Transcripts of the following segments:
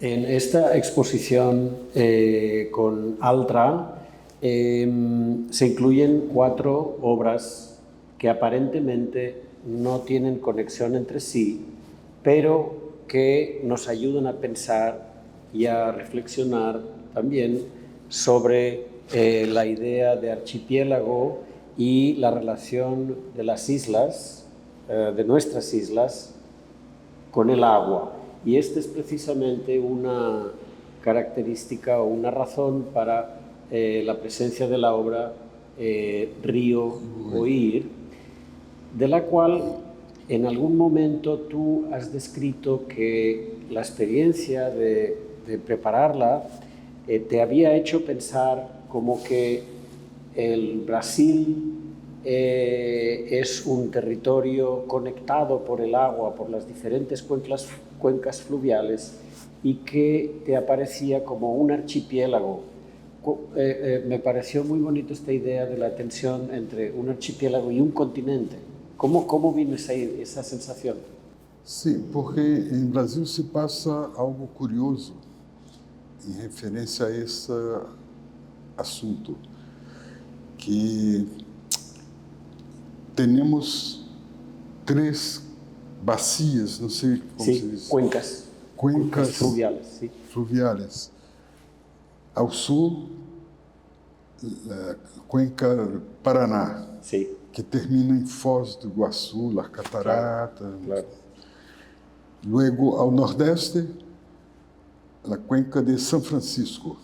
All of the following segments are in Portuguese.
En esta exposición con Altra se incluyen 4 obras que aparentemente no tienen conexión entre sí, pero que nos ayudan a pensar y a reflexionar también sobre la idea de archipiélago y la relación de las islas, de nuestras islas, con el agua. Y esta es precisamente una característica o una razón para la presencia de la obra Río Oír, de la cual en algún momento tú has descrito que la experiencia de prepararla te había hecho pensar como que el Brasil es un territorio conectado por el agua, por las diferentes cuencas fluviales, y que te aparecía como un archipiélago. Me pareció muy bonito esta idea de la tensión entre un archipiélago y un continente. ¿Cómo vino esa sensación? Sim, porque em Brasil se passa algo curioso em referência a esse assunto, que temos 3 bacias, não sei como se diz. Cuencas fluviales. Sí. Fluviales. Ao sul, a cuenca Paraná, Sí. que termina em Foz do Iguaçu, las Cataratas. Claro. Luego, ao nordeste, a cuenca de São Francisco.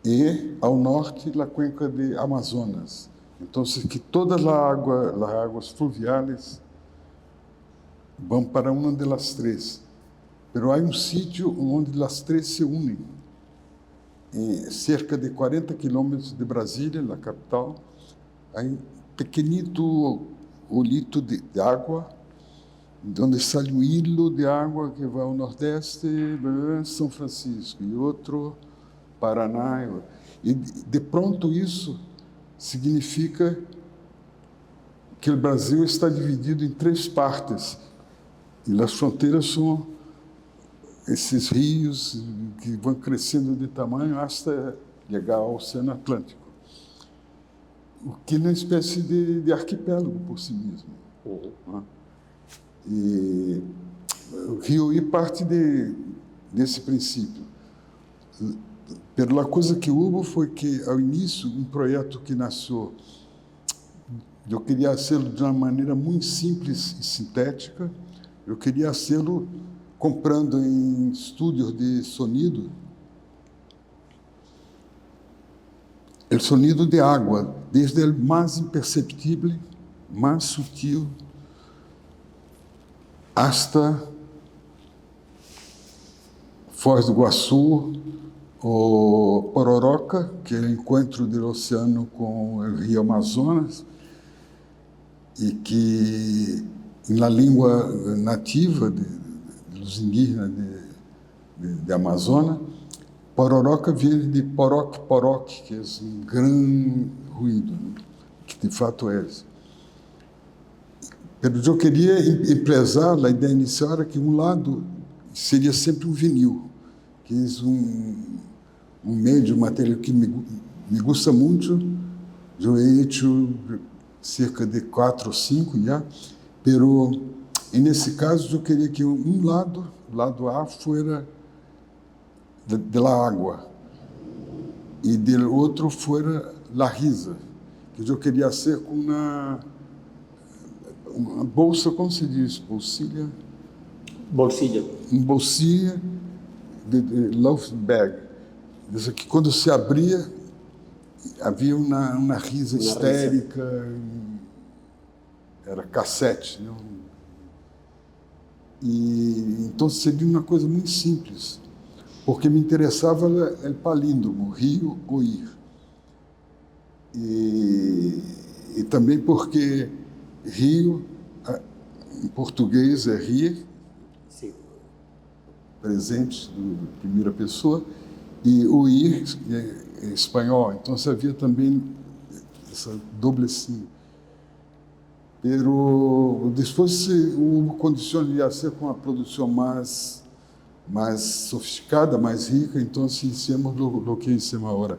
E ao norte, a cuenca de Amazonas. Então, que todas as águas fluviales vão para uma das 3. Pero há um sítio onde as 3 se unem. Em cerca de 40 quilômetros de Brasília, a capital, há um pequenito olito de água, onde sai um hilo de água que vai ao nordeste, São Francisco, e outro Paraná. E de pronto isso significa que o Brasil está dividido em 3 partes. E as fronteiras são esses rios que vão crescendo de tamanho até chegar ao Oceano Atlântico. O que é uma espécie de arquipélago por si mesmo. Uhum. E o Rio Oír parte desse princípio. Pela coisa que houve foi que, ao início, um projeto que nasceu, eu queria fazê-lo de uma maneira muito simples e sintética. Eu queria fazê-lo comprando em estúdios de sonido, o sonido de água, desde o mais imperceptível, mais sutil, hasta Foz do Iguaçu, o Pororoca, que é o encontro do oceano com o rio Amazonas, e que, na língua nativa dos indígenas de Amazonas, Pororoca vem de poroc, que é um grande ruído, que de fato é esse. Mas eu queria empresar, a ideia inicial era que um lado seria sempre um vinil, que é um meio de material que me gusta muito. Eu he hecho cerca de 4 ou 5 já, pero nesse caso eu queria que um lado, o lado A, fosse da água e do outro fosse a risa, que eu queria ser com uma bolsa, como se diz? Bolsilha? Bolsillo. Um bolsilha de loaf bag. Isso que quando se abria, havia uma risa histérica, era cassete. Né? E então seria uma coisa muito simples, porque me interessava o palíndromo, Rio Oír. E também porque Rio, em português, é rir, Sim. Presente, de primeira pessoa, e oír é espanhol. Então havia também essa doble sim. Pero depois houve condições de ser com a produção mais más sofisticada, más rica, entonces hicimos lo que hicimos ahora.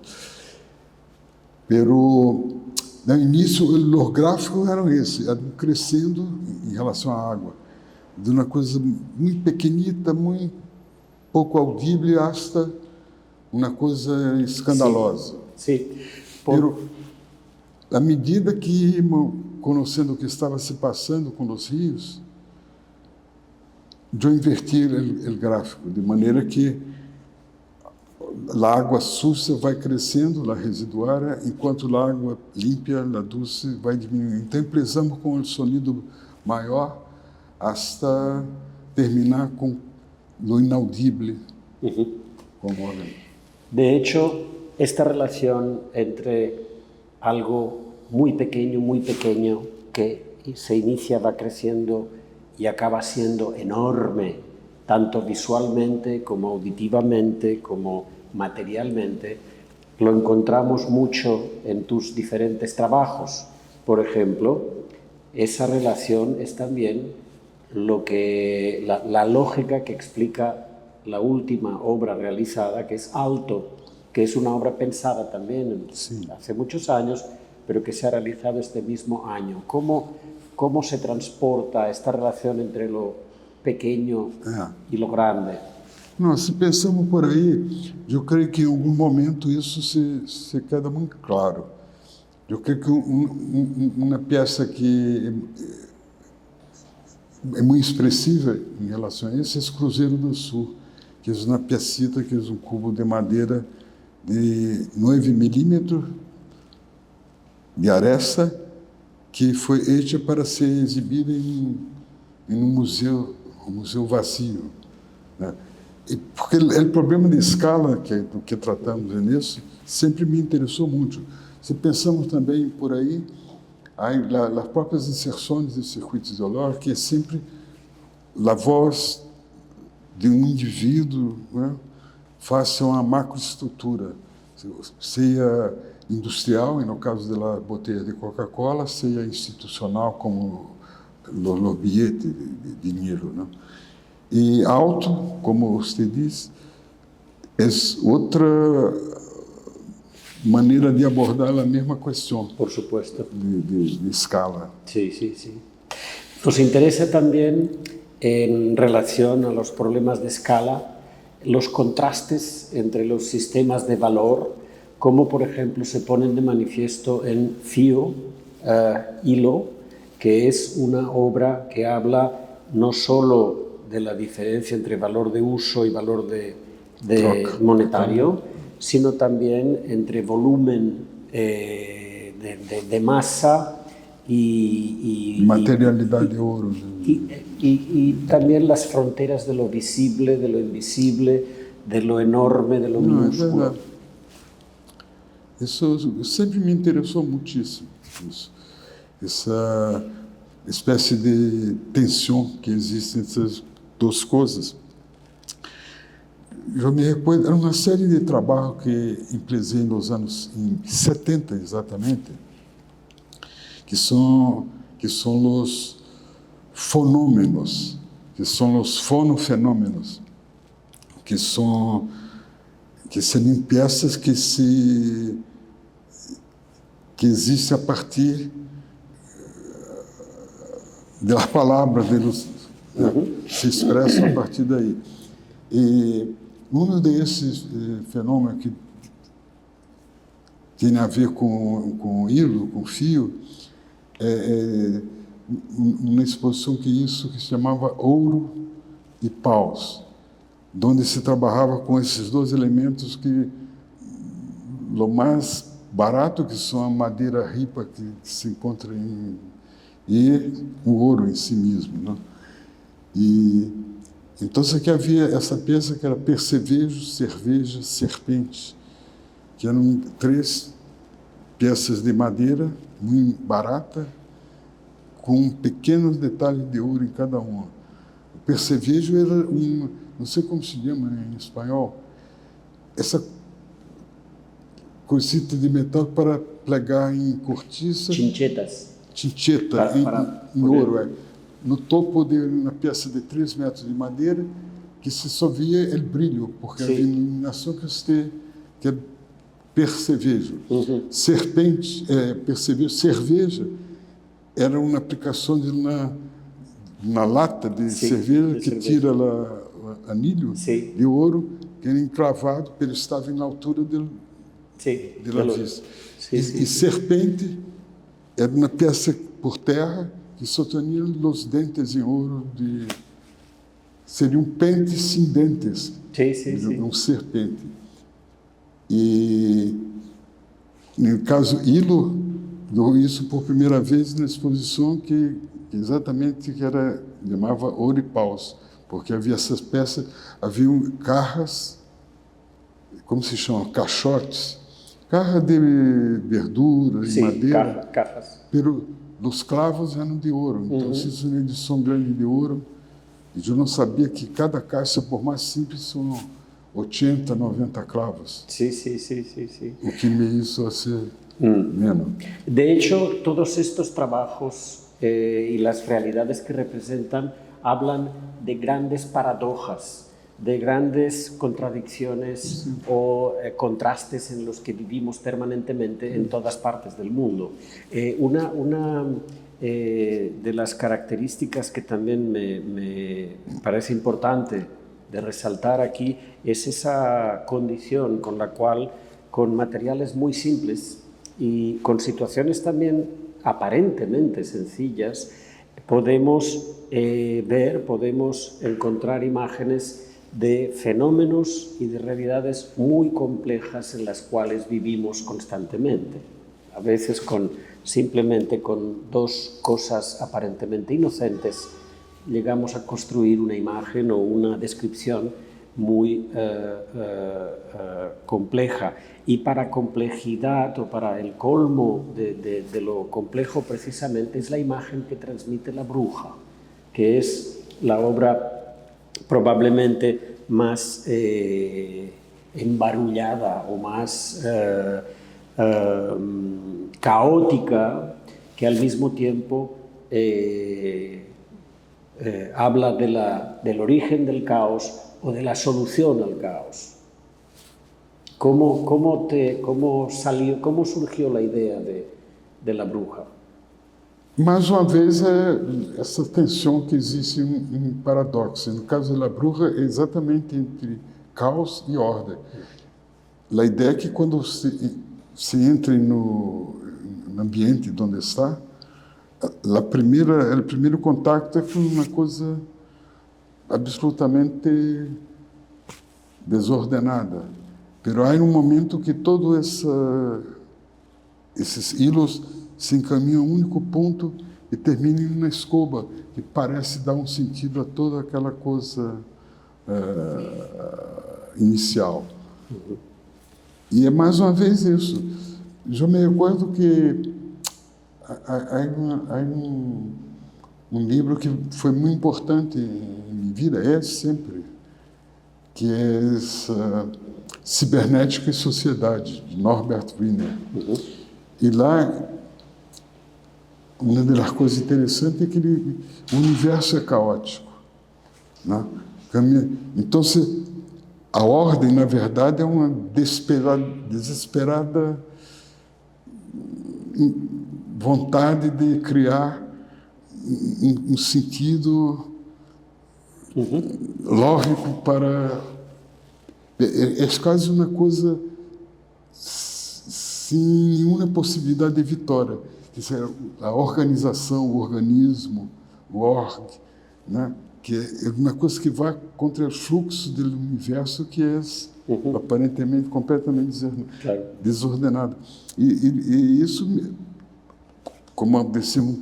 Pero no início, os gráficos eram esses, eram crescendo em relação à água, de uma coisa muito pequenita, muito pouco audível, hasta uma coisa escandalosa. Sí. Pero à medida que íamos conhecendo o que estava se passando com os rios, eu inverti o gráfico, de maneira que a água sucia vai crescendo, a residuária, enquanto a água limpa, a dulce, vai diminuindo. Então, empezamos com o sonido maior hasta terminar com lo inaudível. Como De hecho, esta relación entre algo muy pequeño, que se inicia, va creciendo y acaba siendo enorme, tanto visualmente como auditivamente, como materialmente, lo encontramos mucho en tus diferentes trabajos. Por ejemplo, esa relación es también lo que la lógica que explica la última obra realizada, que es Alto, que es una obra pensada también hace muchos años, pero que se ha realizado este mismo año. ¿Cómo se transporta esta relación entre lo pequeño y lo grande? Não, se pensamos por aí, eu creio que em algum momento isso se queda muito claro. Eu creio que uma peça que é muito expressiva em relação a isso é esse Cruzeiro do Sul, que é uma piecita, que é um cubo de madeira de 9 milímetros de aresta, que foi feita para ser exibida em um museu vazio, né? Porque o problema de escala, do que tratamos nisso, sempre me interessou muito. Se pensamos também por aí, as próprias inserções de circuitos ideológicos, que é sempre a voz de um indivíduo, né, face a uma macroestrutura, seja industrial, e no caso da botella de Coca-Cola, seja institucional, como os bilhetes de dinheiro, né? E Alto, como você disse, é outra maneira de abordar a mesma questão. Por supuesto. De escala. Sí. Nos interesa también, en relación a los problemas de escala, los contrastes entre los sistemas de valor, como por ejemplo se ponen de manifiesto en Fio, Hilo, que es una obra que habla no solo de la diferencia entre valor de uso y valor de monetario, sino también entre volumen de masa y materialidad de oro. Y también las fronteras de lo visible, de lo invisible, de lo enorme, de lo minúsculo. Isso sempre me interessou muitíssimo, isso. Essa espécie de tensão que existe entre essas duas coisas. Eu me recordo, era uma série de trabalhos que empresei nos anos 70, exatamente, que são os fonômenos, que são os fonofenômenos, que seriam peças que existem a partir das palavras, se expressam a partir daí. E um desses fenômenos que tem a ver com hilo, com fio, é uma exposição que se chamava Ouro e Paus, onde se trabalhava com esses dois elementos que, o mais barato, que são a madeira ripa que se encontra e o ouro em si mesmo, né? E então aqui havia essa peça que era percevejo, cerveja, serpente, que eram 3 peças de madeira muito barata, com pequenos detalhes de ouro em cada uma. O percevejo era não sei como se chama em espanhol, essa coisita de metal para plegar em cortiça. Chincheta, em ouro. No topo de uma peça de 3 metros de madeira, que se só via o brilho, porque Sim. a iluminação que você quer percevejo. Serpente, percevejo, cerveja era uma aplicação na lata de Sim, cerveja de que cerveja. tira o anilho Sim. de ouro, que era encravado, porque ele estava na altura Sí, de la de lo- vista. sí, sí, E sí. serpente era uma peça por terra que só tinha os dentes em ouro seria um pente sem dentes, Sí, sí, sí. um serpente. E no caso Hilo deu isso por primeira vez na exposição que exatamente que era chamava Ouro e Paus, porque havia essas peças, haviam carras, como se chama, caixotes, carra de verdura e Sí, madeira, cajas. pero os clavos eram de ouro. Então, isso é uma edição grande de ouro. E eu não sabia que cada caixa, por mais simples, são 80, 90 clavos, Sí, sí, sí, sí, sí. o que me hizo ser menos. De hecho, todos estos trabajos y las realidades que representan hablan de grandes paradojas, de grandes contradicciones o contrastes en los que vivimos permanentemente en todas partes del mundo. Una de las características que también me parece importante de resaltar aquí es esa condición con la cual, con materiales muy simples y con situaciones también aparentemente sencillas, podemos podemos encontrar imágenes de fenómenos y de realidades muy complejas en las cuales vivimos constantemente. A veces simplemente con dos cosas aparentemente inocentes llegamos a construir una imagen o una descripción muy compleja. Y para complejidad o para el colmo de lo complejo precisamente es la imagen que transmite La Bruja, que es la obra probablemente más embarullada o más caótica, que al mismo tiempo habla del origen del caos o de la solución al caos. ¿Cómo surgió la idea de La Bruja? Mais uma vez, essa tensão que existe em paradoxo. No caso de La Bruja, é exatamente entre caos e ordem. A ideia é que quando se entra no ambiente onde está, o primeiro contato é com uma coisa absolutamente desordenada. Pero há um momento que todos esses hilos se encaminham a um único ponto e terminam na escova, que parece dar um sentido a toda aquela coisa inicial. E é mais uma vez isso. Eu me recordo que há um livro que foi muito importante em minha vida, é sempre, que é Cibernética e Sociedade, de Norbert Wiener. E lá, uma das coisas interessantes é que o universo é caótico, né? Então, a ordem, na verdade, é uma desesperada vontade de criar um sentido lógico para... É quase uma coisa sem nenhuma possibilidade de vitória. Isso é a organização, o organismo, o org, né? Que é uma coisa que vai contra o fluxo do universo, que é aparentemente completamente desordenado. E isso, como dissemos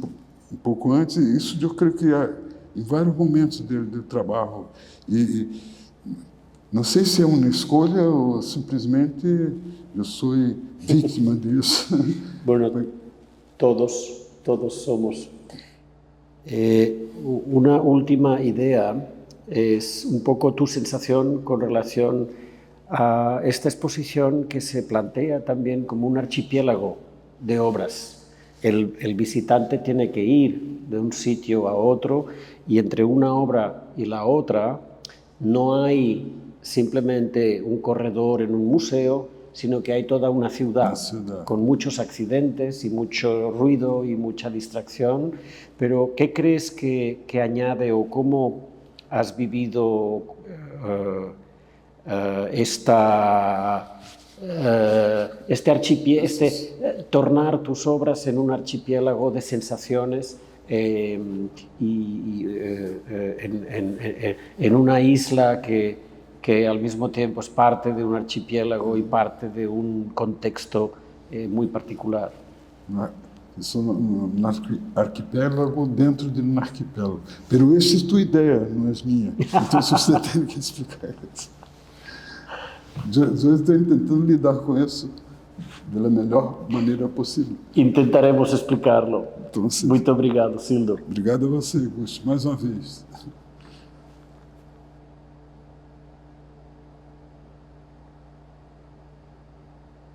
um pouco antes, isso eu creio que há em vários momentos do trabalho. E não sei se é uma escolha ou simplesmente eu sou vítima disso. Bueno, todos somos. Una última idea es un poco tu sensación con relación a esta exposición que se plantea también como un archipiélago de obras. El visitante tiene que ir de un sitio a otro y entre una obra y la otra no hay simplemente un corredor en un museo, sino que hay toda una ciudad con muchos accidentes y mucho ruido y mucha distracción. Pero, ¿qué crees que añade o cómo has vivido tornar tus obras en un archipiélago de sensaciones en una isla que al mismo tiempo es parte de un archipiélago y parte de un contexto muy particular? Isso arquipélago dentro de um arquipélago. Pero essa é tua ideia, não é minha. Então você tem que explicar isso. Eu estou tentando lidar com isso da melhor maneira possível. Intentaremos explicarlo. Então, Muito obrigado, Sildo. Obrigado a você, Augusto, mais uma vez.